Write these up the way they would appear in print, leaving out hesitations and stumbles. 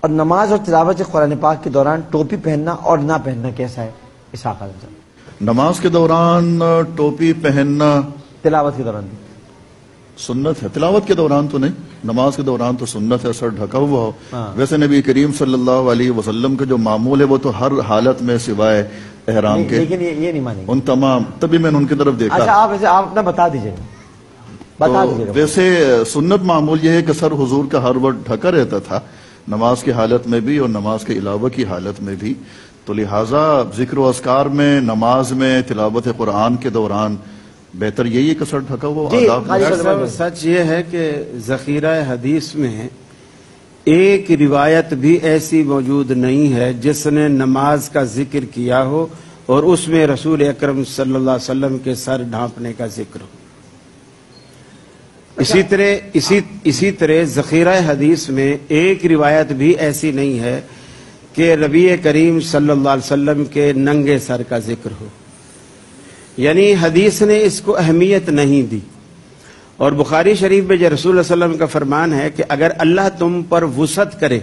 اور نماز اور تلاوت قرآن پاک کے دوران ٹوپی پہننا اور نہ پہننا کیسا ہے؟ اسحاق عالم صاحب۔ نماز کے دوران ٹوپی پہننا تلاوت کے دوران بھی سنت ہے، تلاوت کے دوران تو نہیں، نماز کے دوران تو سنت ہے سر ڈھکا ہوا ہو۔ ویسے نبی کریم صلی اللہ علیہ وسلم کا جو معمول ہے وہ تو ہر حالت میں سوائے احرام کے، لیکن یہ نہیں مانیں گے ان تمام، تبھی میں نے ان کی طرف دیکھا۔ اچھا آپ اپنا بتا دیجیے گا۔ ویسے سنت معمول یہ ہے کہ سر حضور کا ہر وقت ڈھکا رہتا تھا، نماز کی حالت میں بھی اور نماز کے علاوہ کی حالت میں بھی، تو لہٰذا ذکر و اذکار میں، نماز میں، تلاوت قرآن کے دوران بہتر یہی ہے کہ سر ڈھکا ہوا آداب۔ سچ یہ ہے کہ ذخیرہ حدیث میں ایک روایت بھی ایسی موجود نہیں ہے جس نے نماز کا ذکر کیا ہو اور اس میں رسول اکرم صلی اللہ علیہ وسلم کے سر ڈھانپنے کا ذکر ہو۔ اسی طرح ذخیرہ حدیث میں ایک روایت بھی ایسی نہیں ہے کہ نبی کریم صلی اللہ علیہ وسلم کے ننگے سر کا ذکر ہو، یعنی حدیث نے اس کو اہمیت نہیں دی۔ اور بخاری شریف میں جو رسول اللہ صلی اللہ علیہ وسلم کا فرمان ہے کہ اگر اللہ تم پر وسعت کرے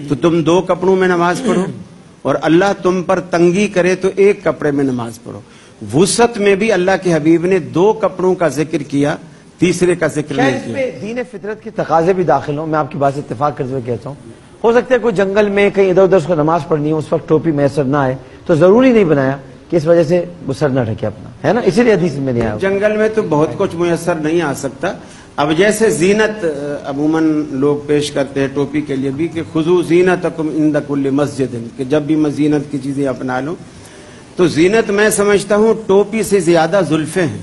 تو تم 2 کپڑوں میں نماز پڑھو، اور اللہ تم پر تنگی کرے تو 1 کپڑے میں نماز پڑھو۔ وسعت میں بھی اللہ کے حبیب نے 2 کپڑوں کا ذکر کیا، تیسرے کا ذکر نہیں کیا۔ دین فطرت کے تقاضے بھی داخل ہوں، میں آپ کی بات سے اتفاق کرتے ہوئے کہتا ہوں، ہو سکتا ہے کوئی جنگل میں کہیں ادھر ادھر اس کو نماز پڑھنی ہے، اس وقت ٹوپی میسر نہ آئے تو ضروری نہیں بنایا کہ اس وجہ سے وہ سر نہ ڈھکے اپنا، ہے نا، اسی لیے حدیث میں نہیں آیا۔ جنگل میں تو بہت کچھ میسر نہیں آ سکتا۔ اب جیسے زینت عموماً لوگ پیش کرتے ہیں ٹوپی کے لیے بھی کہ خذو زینتکم عند کل مسجد، کہ جب بھی میں زینت کی چیزیں اپنا لوں، تو زینت میں سمجھتا ہوں ٹوپی سے زیادہ زلفیں ہیں۔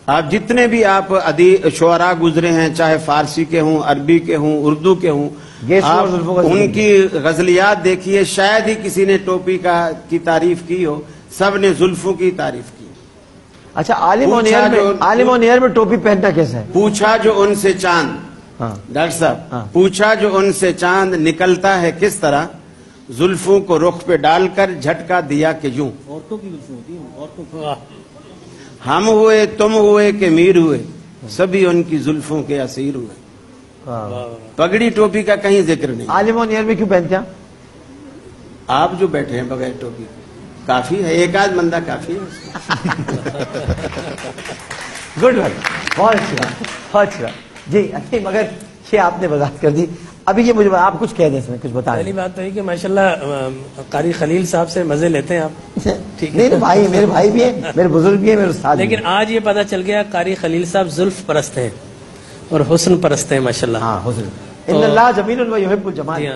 آپ جتنے بھی آپ شعراء گزرے ہیں، چاہے فارسی کے ہوں، عربی کے ہوں، اردو کے ہوں، آپ ان کی غزلیات دیکھیے، شاید ہی کسی نے ٹوپی کی تعریف کی ہو، سب نے زلفوں کی تعریف کی۔ اچھا عالم و نیر میں ٹوپی پہننا کیسا ہے؟ پوچھا جو ان سے چاند، ڈاکٹر صاحب پوچھا جو ان سے چاند نکلتا ہے کس طرح، زلفوں کو رخ پہ ڈال کر جھٹکا دیا کہ یوں۔ عورتوں کی زلفیں ہوتی ہیں، عورتوں کو ہم ہوئے تم ہوئے کہ میر ہوئے، سبھی ان کی زلفوں کے اسیر ہوئے۔ پگڑی ٹوپی کا کہیں ذکر نہیں۔ عالم و نیر میں کیوں پہنتے ہیں آپ جو بیٹھے ہیں بغیر ٹوپی کافی ہے، ایک آدھ بندہ کافی ہے۔ گڈ بہت اچھا جی، مگر یہ آپ نے وضاحت کر دی۔ ابھی یہ مجھے آپ کچھ کہہ دیں، اس میں کچھ بتا دیں۔ پہلی بات تو یہ کہ ماشاءاللہ قاری خلیل صاحب سے مزے لیتے ہیں آپ، ٹھیک ہے؟ نہیں میرے بھائی بھی ہیں، میرے بزرگ بھی ہیں، میرے استاد بھی ہیں۔ لیکن آج یہ پتا چل گیا قاری خلیل صاحب زلف پرست ہیں اور حسن پرست ہیں ماشاءاللہ۔ ہاں حسن، ان اللہ جمیل و یحب الجمال۔